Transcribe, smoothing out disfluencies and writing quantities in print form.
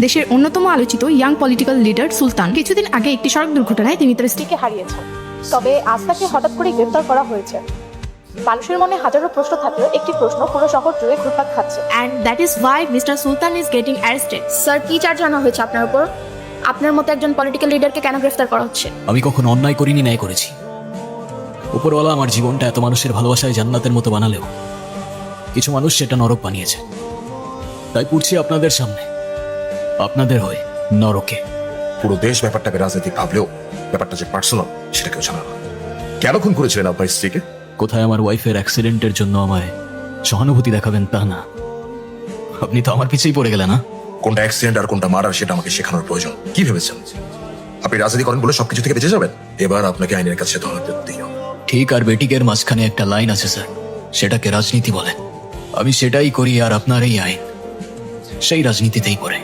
দেশের অন্যতম আলোচিত ইয়াং পলিটিক্যাল লিডার সুলতান কিছুদিন আগে একটি সড়ক দুর্ঘটনায় তিনি তার স্ত্রীকে হারিয়েছেন। তবে আজ তাকে হঠাৎ করে গ্রেফতার করা হয়েছে। মানুষের মনে হাজারো প্রশ্ন থাকলেও একটি প্রশ্ন পুরো শহর জুড়ে ঘুরপাক খাচ্ছে। And that is why Mr. Sultan is getting arrested. Sir, কি চার্জ আনা হয়েছে আপনার উপর? আপনার মতো একজন পলিটিক্যাল লিডারকে কেন গ্রেফতার করা হচ্ছে? আমি কখনো অন্যায় করিনি, ন্যায় করেছি। উপরওয়ালা আমার জীবনটা এত মানুষের ভালোবাসায় জান্নাতের মতো বানালেও কিছু মানুষ সেটা নরক বানিয়েছে। তাই পড়ছি আপনাদের সামনে, আপনাদের হয়ে নরকে। পুরো দেশ ব্যাপারটাকে রাজনৈতিক ভাবলেও ব্যাপারটা যে পার্সোনাল সেটা কেউ জানা না। কেন খুন করেছিলেন আপনার স্ত্রীকে? কোথায় আমার ওয়াইফের অ্যাক্সিডেন্টের জন্য আমায় সহানুভূতি দেখাবেন তা না, আপনি তো আমার পিছেই পড়ে গেলেন। না, কোনটা অ্যাক্সিডেন্ট আর কোনটা মার্ডার সেটা আমাকে শেখানোর প্রয়োজন। কি ভেবেছেন আপনি রাজনীতি করেন বলে সবকিছু থেকে বেঁচে যাবেন? এবার আপনাকে আইনের কাছে ধরা দিতেই হবে। ঠিক আর বেটিকের মাঝখানে একটা লাইন আছে স্যার, সেটাকে রাজনীতি বলে। আমি সেটাই করি, আর আপনার এই আইন সেই রাজনীতিতেই পড়ে।